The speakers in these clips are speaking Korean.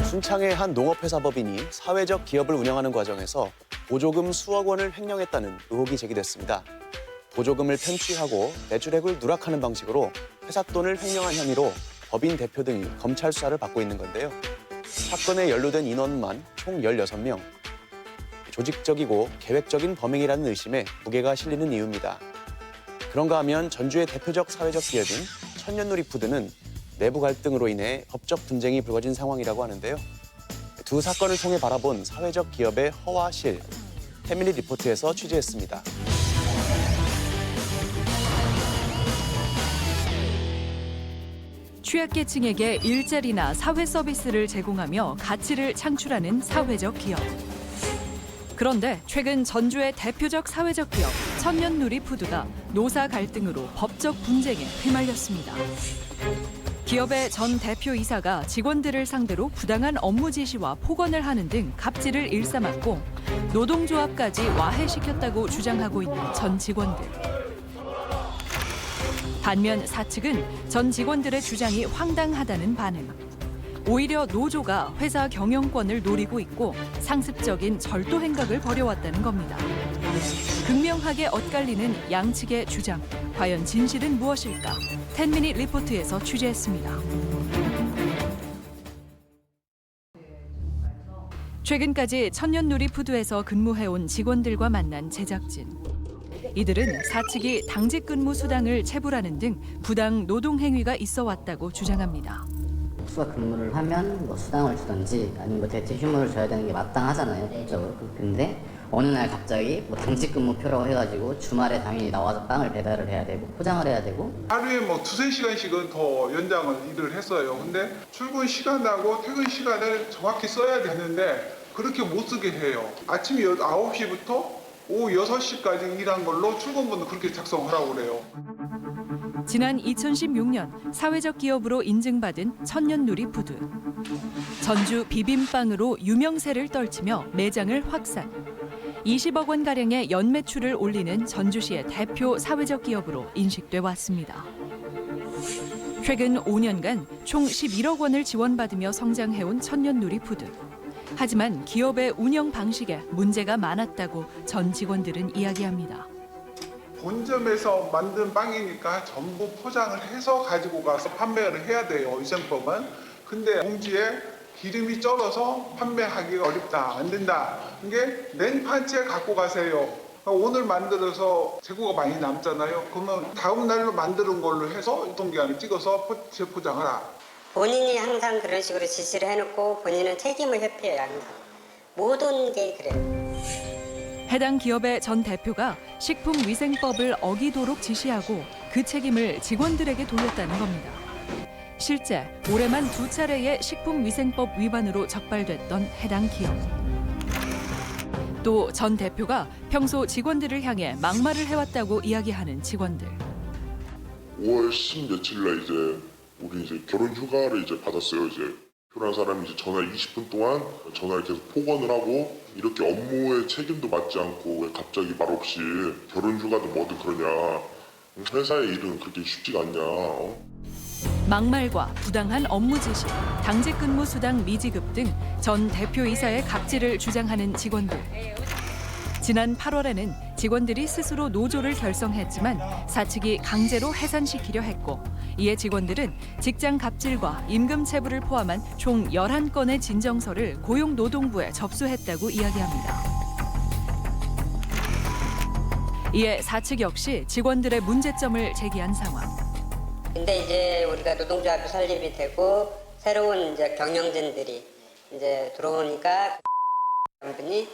순창의 한 농업회사법인이 사회적 기업을 운영하는 과정에서 보조금 수억 원을 횡령했다는 의혹이 제기됐습니다. 보조금을 편취하고 매출액을 누락하는 방식으로 회사 돈을 횡령한 혐의로 법인 대표 등이 검찰 수사를 받고 있는 건데요. 사건에 연루된 인원만 총 16명. 조직적이고 계획적인 범행이라는 의심에 무게가 실리는 이유입니다. 그런가 하면 전주의 대표적 사회적 기업인 천년누리푸드는 내부 갈등으로 인해 법적 분쟁이 불거진 상황이라고 하는데요. 두 사건을 통해 바라본 사회적 기업의 허와 실, 패밀리 리포트에서 취재했습니다. 취약계층에게 일자리나 사회 서비스를 제공하며 가치를 창출하는 사회적 기업. 그런데 최근 전주의 대표적 사회적 기업 천년누리푸드가 노사 갈등으로 법적 분쟁에 휘말렸습니다. 기업의 전 대표이사가 직원들을 상대로 부당한 업무 지시와 폭언을 하는 등 갑질을 일삼았고 노동조합까지 와해시켰다고 주장하고 있는 전 직원들. 반면 사측은 전 직원들의 주장이 황당하다는 반응. 오히려 노조가 회사 경영권을 노리고 있고 상습적인 절도 행각을 벌여왔다는 겁니다. 극명하게 엇갈리는 양측의 주장. 과연 진실은 무엇일까? 10미닛 리포트에서 취재했습니다. 최근까지 천년누리푸드에서 근무해온 직원들과 만난 제작진. 이들은 사측이 당직 근무 수당을 체불하는 등 부당 노동 행위가 있어 왔다고 주장합니다. 추가 근무를 하면 뭐 수당을 주든지 아니면 뭐 대체 휴무를 줘야 되는 게 마땅하잖아요, 법적으로. 근데 어느 날 갑자기 뭐 당직 근무표라고 해가지고 주말에 당연히 나와서 빵을 배달을 해야 되고 포장을 해야 되고 하루에 뭐 2~3시간씩은 더 연장을 일을 했어요. 근데 출근 시간하고 퇴근 시간을 정확히 써야 되는데 그렇게 못 쓰게 해요. 아침 9시부터 오후 6시까지 일한 걸로 출근분도 그렇게 작성하라고 그래요. 지난 2016년 사회적 기업으로 인증받은 천년누리푸드. 전주 비빔빵으로 유명세를 떨치며 매장을 확산. 20억 원가량의 연매출을 올리는 전주시의 대표 사회적 기업으로 인식돼 왔습니다. 최근 5년간 총 11억 원을 지원받으며 성장해온 천년누리푸드. 하지만 기업의 운영 방식에 문제가 많았다고 전 직원들은 이야기합니다. 본점에서 만든 빵이니까 전부 포장을 해서 가지고 가서 판매를 해야 돼요, 위생법은. 근데 봉지에 기름이 쩔어서 판매하기가 어렵다, 안 된다. 이게 냉판째 갖고 가세요. 오늘 만들어서 재고가 많이 남잖아요. 그러면 다음 날로 만드는 걸로 해서 유통기한을 찍어서 재포장하라. 본인이 항상 그런 식으로 지시를 해놓고 본인은 책임을 회피해야 합니다. 모든 게 그래요. 해당 기업의 전 대표가 식품위생법을 어기도록 지시하고 그 책임을 직원들에게 돌렸다는 겁니다. 실제 올해만 2차례의 식품위생법 위반으로 적발됐던 해당 기업. 또 전 대표가 평소 직원들을 향해 막말을 해왔다고 이야기하는 직원들. 5월 10 며칠 날 이제 우리 이제 결혼 휴가를 이제 받았어요. 이제 필요한 사람이 이제 전화 20분 동안 전화를 계속 폭언을 하고 이렇게 업무에 책임도 맡지 않고 왜 갑자기 말없이 결혼 휴가도 뭐든 그러냐. 회사의 일은 그렇게 쉽지가 않냐. 막말과 부당한 업무 지시, 당직 근무 수당 미지급 등 전 대표이사의 갑질을 주장하는 직원들. 지난 8월에는 직원들이 스스로 노조를 결성했지만 사측이 강제로 해산시키려 했고 이에 직원들은 직장 갑질과 임금 체불을 포함한 총 11건의 진정서를 고용노동부에 접수했다고 이야기합니다. 이에 사측 역시 직원들의 문제점을 제기한 상황. 근데 이제 우리가 노동조합이 설립이 되고 새로운 이제 경영진들이 이제 들어오니까 분이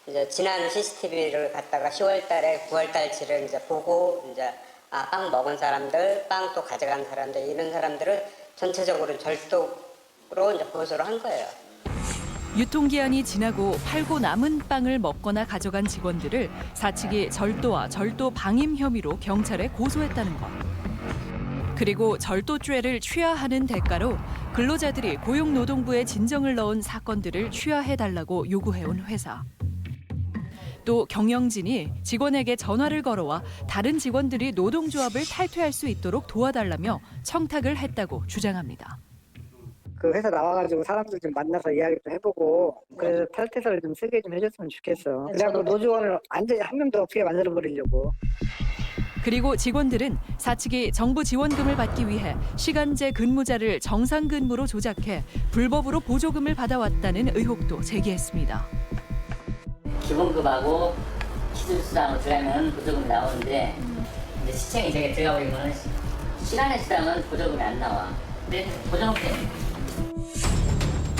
이제 지난 CCTV를 갖다가 10월달에 9월달치를 이제 보고 이제 빵 먹은 사람들, 빵 또 가져간 사람들 이런 사람들을 전체적으로 절도로 이제 고소를 한 거예요. 유통기한이 지나고 팔고 남은 빵을 먹거나 가져간 직원들을 사측이 절도와 절도 방임 혐의로 경찰에 고소했다는 것. 그리고 절도죄를 취하하는 대가로 근로자들이 고용노동부에 진정을 넣은 사건들을 취하해달라고 요구해온 회사. 또 경영진이 직원에게 전화를 걸어와 다른 직원들이 노동조합을 탈퇴할 수 있도록 도와달라며 청탁을 했다고 주장합니다. 그 회사 나와가지고 사람들 좀 만나서 이야기 좀 해보고 그래서 탈퇴서를 좀 쓰게 좀 해줬으면 좋겠어. 그래갖고 노조원을 완전히 한 명도 없게 만들어버리려고. 그리고 직원들은 사측이 정부 지원금을 받기 위해 시간제 근무자를 정상 근무로 조작해 불법으로 보조금을 받아왔다는 의혹도 제기했습니다. 기본급하고 기술수당으로 들어가면 보조금이 나오는데 이제 시청이 저기 들어가 버리면 시간의 수당은 보조금이 안 나와. 근데 보조금 때문에.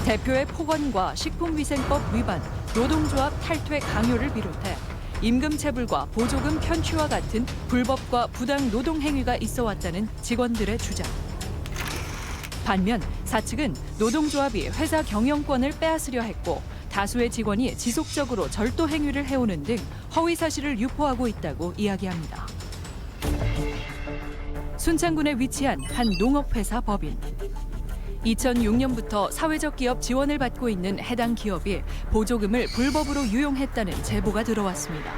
대표의 폭언과 식품위생법 위반, 노동조합 탈퇴 강요를 비롯해 임금체불과 보조금 편취와 같은 불법과 부당 노동 행위가 있어 왔다는 직원들의 주장. 반면 사측은 노동조합이 회사 경영권을 빼앗으려 했고 다수의 직원이 지속적으로 절도 행위를 해오는 등 허위 사실을 유포하고 있다고 이야기합니다. 순창군에 위치한 한 농업회사 법인. 2006년부터 사회적 기업 지원을 받고 있는 해당 기업이 보조금을 불법으로 유용했다는 제보가 들어왔습니다.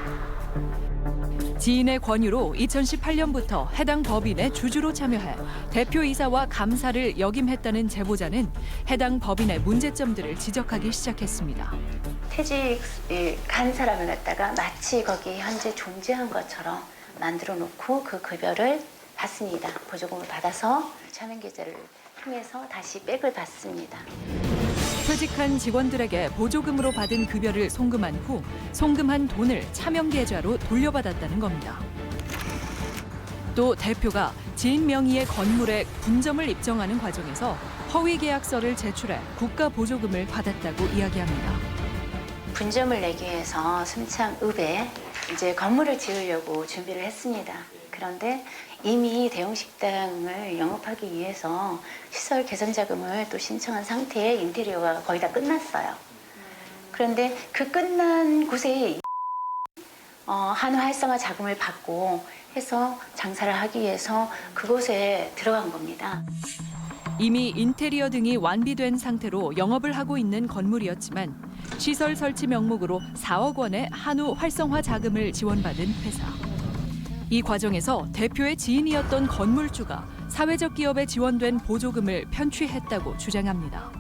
지인의 권유로 2018년부터 해당 법인의 주주로 참여해 대표이사와 감사를 역임했다는 해당 법인의 문제점들을 지적하기 시작했습니다. 퇴직한 사람을 갖다가 마치 거기 현재 존재한 것처럼 만들어 놓고 그 급여를 받습니다. 보조금을 받아서 차명 계좌를 통해서 다시 백을 받습니다. 퇴직한 직원들에게 보조금으로 받은 급여를 송금한 후 송금한 돈을 차명 계좌로 돌려받았다는 겁니다. 또 대표가 지인 명의의 건물에 분점을 입정하는 과정에서 허위 계약서를 제출해 국가 보조금을 받았다고 이야기합니다. 분점을 내기 위해서 순창읍에 이제 건물을 지으려고 준비를 했습니다. 그런데 이미 대형식당을 영업하기 위해서 시설 개선 자금을 또 신청한 상태에 인테리어가 거의 다 끝났어요. 그런데 그 끝난 곳에 한우 활성화 자금을 받고 해서 장사를 하기 위해서 그곳에 들어간 겁니다. 이미 인테리어 등이 완비된 상태로 영업을 하고 있는 건물이었지만 시설 설치 명목으로 4억 원의 한우 활성화 자금을 지원받은 회사. 이 과정에서 대표의 지인이었던 건물주가 사회적 기업에 지원된 보조금을 편취했다고 주장합니다.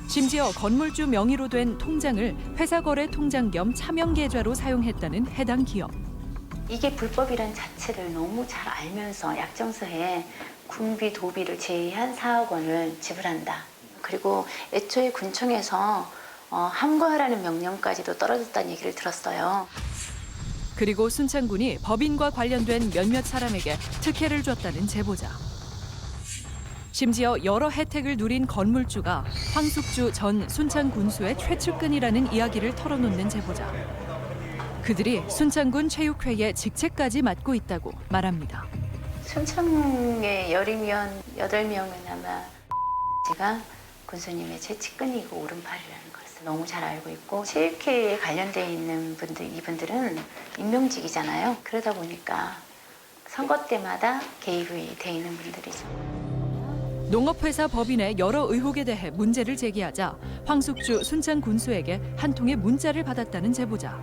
심지어 건물주 명의로 된 통장을 회사 거래 통장 겸 차명 계좌로 사용했다는 해당 기업. 이게 불법이란 자체를 너무 잘 알면서 약정서에 군비, 도비를 제외한 4억 원을 지불한다. 그리고 애초에 군청에서 함과하라는 명령까지도 떨어졌다는 얘기를 들었어요. 그리고 순창군이 법인과 관련된 몇몇 사람에게 특혜를 줬다는 제보자. 심지어 여러 혜택을 누린 건물주가 황숙주 전 순창군수의 최측근이라는 이야기를 털어놓는 제보자. 그들이 순창군 체육회의 직책까지 맡고 있다고 말합니다. 순창의 열이면 8명은 아마 제가 군수님의 최측근이고 오른팔이라는 것을 너무 잘 알고 있고 체육회에 관련되어 있는 이분들은 임명직이잖아요. 그러다 보니까 선거 때마다 개입이 돼 있는 분들이죠. 농업회사 법인의 여러 의혹에 대해 문제를 제기하자 황숙주 순창 군수에게 한 통의 문자를 받았다는 제보자.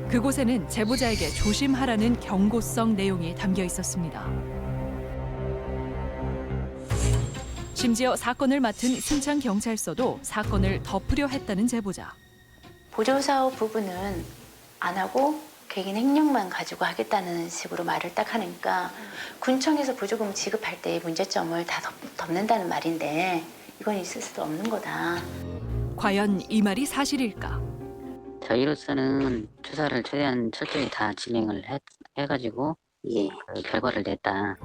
그곳에는 제보자에게 조심하라는 경고성 내용이 담겨 있었습니다. 심지어 사건을 맡은 순창경찰서도 사건을 덮으려 했다는 제보자. 보조사업 부분은 안 하고 개인 횡령만 가지고 하겠다는 식으로 말을 딱 하니까 군청에서 보조금 지급할 때 문제점을 다 덮는다는 말인데 이건 있을 수도 없는 거다. 과연 이 말이 사실일까? 저희로서는 조사를 최대한 철저히 다 진행을 해가지고 이게 결과를 냈다.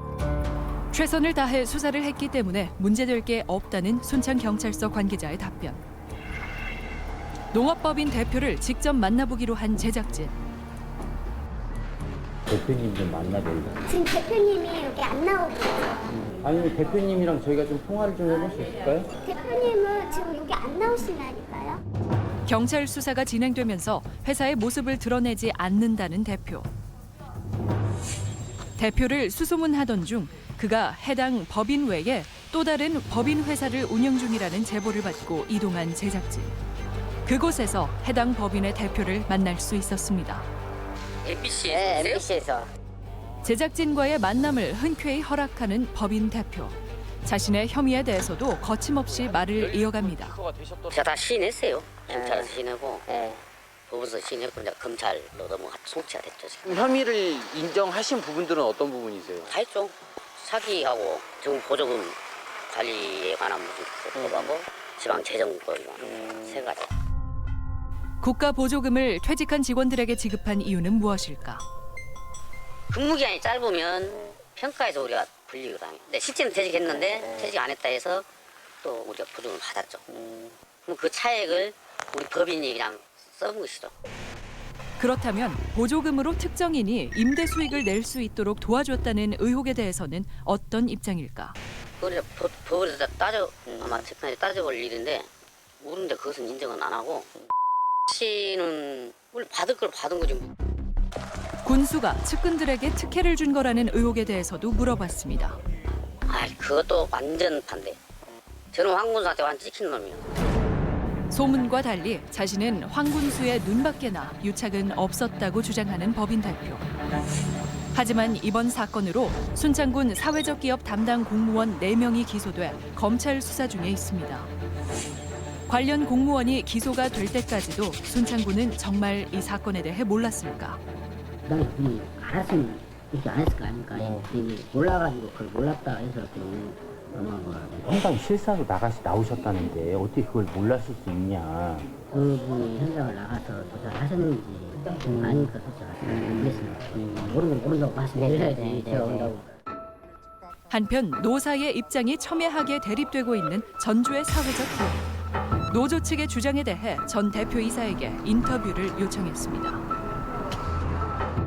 최선을 다해 수사를 했기 때문에 문제될 게 없다는 순창경찰서 관계자의 답변. 농업법인 대표를 직접 만나보기로 한 제작진. 대표님 좀 만나볼래요. 지금 대표님이 여기 안 나오고 있어요. 아니 대표님이랑 저희가 좀 통화를 좀 해볼 수 있을까요? 대표님은 지금 여기 안 나오신다니까요. 경찰 수사가 진행되면서 회사의 모습을 드러내지 않는다는 대표. 대표를 수소문하던 중 그가 해당 법인 외에 또 다른 법인 회사를 운영 중이라는 제보를 받고 이동한 제작진. 그곳에서 해당 법인의 대표를 만날 수 있었습니다. MBC에서. 제작진과의 만남을 흔쾌히 허락하는 법인 대표. 자신의 혐의에 대해서도 거침없이 말을 이어갑니다. 제가 다 시인했어요. 경찰에서 시인하고 법원에서 시인했고 이제 검찰로도 뭐 송치가 됐죠. 지금. 혐의를 인정하신 부분들은 어떤 부분이세요? 다 했죠. 사기하고 지금 보조금 관리에 관한 법하고 지방재정법 세 가지. 국가 보조금을 퇴직한 직원들에게 지급한 이유는 무엇일까? 근무기간이 짧으면 평가에서 우리가 불리거든요. 근데 실제는 퇴직했는데 퇴직 안 했다 해서 또 우리가 보조금을 받았죠. 그럼 그 차액을 우리 법인이 그냥 써본 것이죠. 그렇다면 보조금으로 특정인이 임대 수익을 낼 수 있도록 도와줬다는 의혹에 대해서는 어떤 입장일까? 그걸 법원에서 아마 재판에 따져볼 일인데 모르는데 그것은 인정은 안 하고 씨는 원래 받을 걸 받은 거지 뭐. 군수가 측근들에게 특혜를 준 거라는 의혹에 대해서도 물어봤습니다. 그것도 완전 반대. 저는 황군수한테 완전 찍힌 놈이요. 소문과 달리 자신은 황 군수의 눈밖에나 유착은 없었다고 주장하는 법인 대표. 하지만 이번 사건으로 순창군 사회적 기업 담당 공무원 4명이 기소돼 검찰 수사 중에 있습니다. 관련 공무원이 기소가 될 때까지도 순창군은 정말 이 사건에 대해 몰랐을까? 그다음에 그분이 알았으면 이렇게 안 했을 거 아닙니까? 몰라가지고 그걸 몰랐다 해서 넘어간 거라고. 현장 실사로 나오셨다는데 어떻게 그걸 몰랐을 수 있냐? 그분이 현장을 나가서 조사를 하셨는지 아니까 조사를 모르겠습니다. 모른다고 말씀드려야지 제가 온다고. 한편 노사의 입장이 첨예하게 대립되고 있는 전주의 사회적 기업. 노조 측의 주장에 대해 전 대표이사에게 인터뷰를 요청했습니다.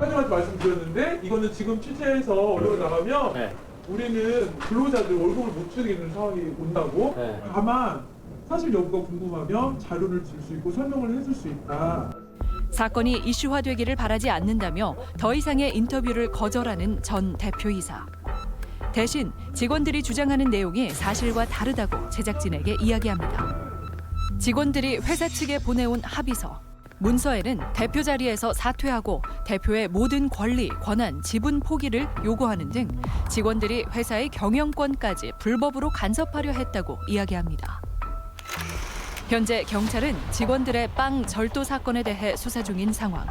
하지만 말씀드렸는데 이거는 지금 취재해서 언론에 나가면 우리는 근로자들 월급을 못 주는 상황이 온다고. 다만 사실 여부가 궁금하면 자료를 줄 수 있고 설명을 해줄 수 있다. 사건이 이슈화되기를 바라지 않는다며 더 이상의 인터뷰를 거절하는 전 대표이사. 대신 직원들이 주장하는 내용이 사실과 다르다고 제작진에게 이야기합니다. 직원들이 회사 측에 보내온 합의서. 문서에는 대표 자리에서 사퇴하고 대표의 모든 권리, 권한, 지분 포기를 요구하는 등 직원들이 회사의 경영권까지 불법으로 간섭하려 했다고 이야기합니다. 현재 경찰은 직원들의 빵 절도 사건에 대해 수사 중인 상황.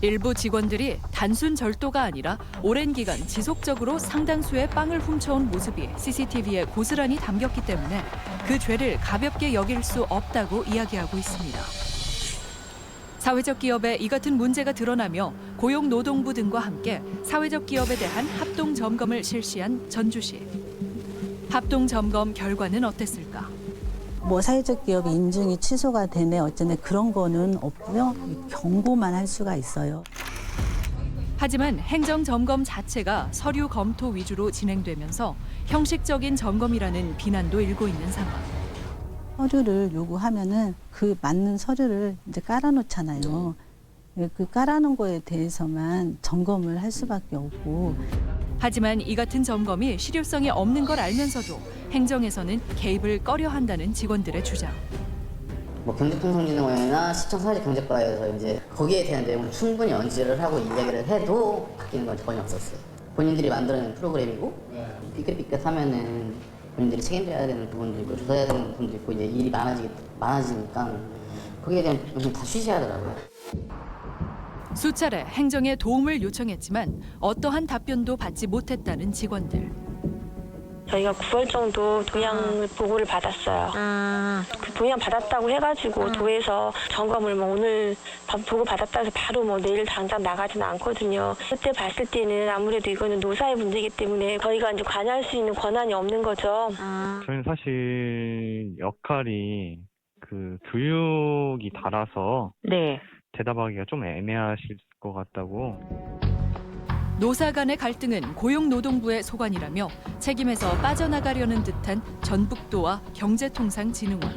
일부 직원들이 단순 절도가 아니라 오랜 기간 지속적으로 상당수의 빵을 훔쳐온 모습이 CCTV에 고스란히 담겼기 때문에 그 죄를 가볍게 여길 수 없다고 이야기하고 있습니다. 사회적 기업에 이 같은 문제가 드러나며 고용노동부 등과 함께 사회적 기업에 대한 합동 점검을 실시한 전주시. 합동 점검 결과는 어땠을까? 뭐 사회적 기업이 인증이 취소가 되네 어쩌네 그런 거는 없고요. 경고만 할 수가 있어요. 하지만 행정 점검 자체가 서류 검토 위주로 진행되면서 형식적인 점검이라는 비난도 일고 있는 상황. 서류를 요구하면은 그 맞는 서류를 이제 깔아놓잖아요. 그 깔아놓은 거에 대해서만 점검을 할 수밖에 없고. 하지만 이 같은 점검이 실효성이 없는 걸 알면서도 행정에서는 개입을 꺼려한다는 직원들의 주장. 뭐 경제통상진흥원이나 시청 사회경제과에서 이제 거기에 대한 내용을 충분히 언지를 하고 이야기를 해도 바뀌는 건 전혀 없었어요. 본인들이 만들어낸 프로그램이고 삐끗삐끗하면은 본인들이 책임져야 되는 부분도 있고 조사해야 되는 부분도 있고 이제 일이 많아지니까 거기에 대한 부분 다 쉬쉬하더라고요. 수차례 행정에 도움을 요청했지만 어떠한 답변도 받지 못했다는 직원들. 저희가 9월 정도 동향 보고를 받았어요. 그 동향 받았다고 해가지고 도에서 점검을 뭐 오늘 보고 받았다 해서 바로 뭐 내일 당장 나가지는 않거든요. 그때 봤을 때는 아무래도 이거는 노사의 문제이기 때문에 저희가 이제 관여할 수 있는 권한이 없는 거죠. 저희는 사실 역할이 그 교육이 달아서 대답하기가 좀 애매하실 것 같다고. 노사 간의 갈등은 고용노동부의 소관이라며 책임에서 빠져나가려는 듯한 전북도와 경제통상진흥원.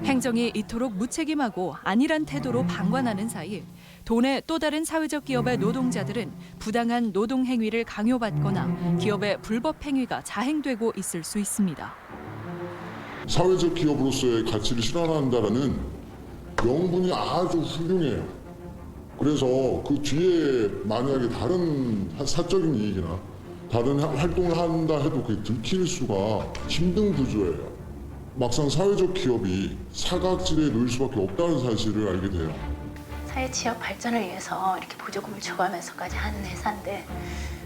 행정이 이토록 무책임하고 안일한 태도로 방관하는 사이 도내 또 다른 사회적 기업의 노동자들은 부당한 노동 행위를 강요받거나 기업의 불법 행위가 자행되고 있을 수 있습니다. 사회적 기업으로서의 가치를 실현한다는 명분이 아주 훌륭해요. 그래서 그 뒤에 만약에 다른 사적인 이익이나 다른 활동을 한다 해도 그게 들킬 수가 힘든 구조예요. 막상 사회적 기업이 사각지대에 놓일 수밖에 없다는 사실을 알게 돼요. 사회 지역 발전을 위해서 이렇게 보조금을 줘가면서까지 하는 회사인데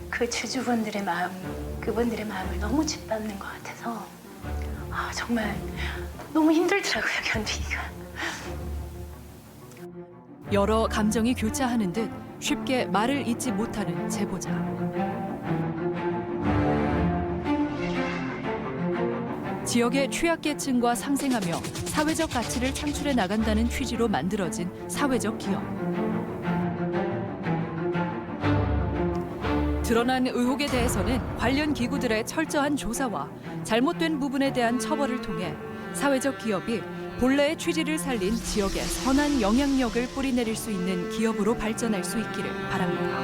그 주주분들의 마음, 그분들의 마음을 너무 짓밟는 것 같아서 정말 너무 힘들더라고요, 견디기가. 여러 감정이 교차하는 듯 쉽게 말을 잇지 못하는 제보자. 지역의 취약계층과 상생하며 사회적 가치를 창출해 나간다는 취지로 만들어진 사회적 기업. 드러난 의혹에 대해서는 관련 기구들의 철저한 조사와 잘못된 부분에 대한 처벌을 통해 사회적 기업이 본래의 취지를 살린 지역에 선한 영향력을 뿌리내릴 수 있는 기업으로 발전할 수 있기를 바랍니다.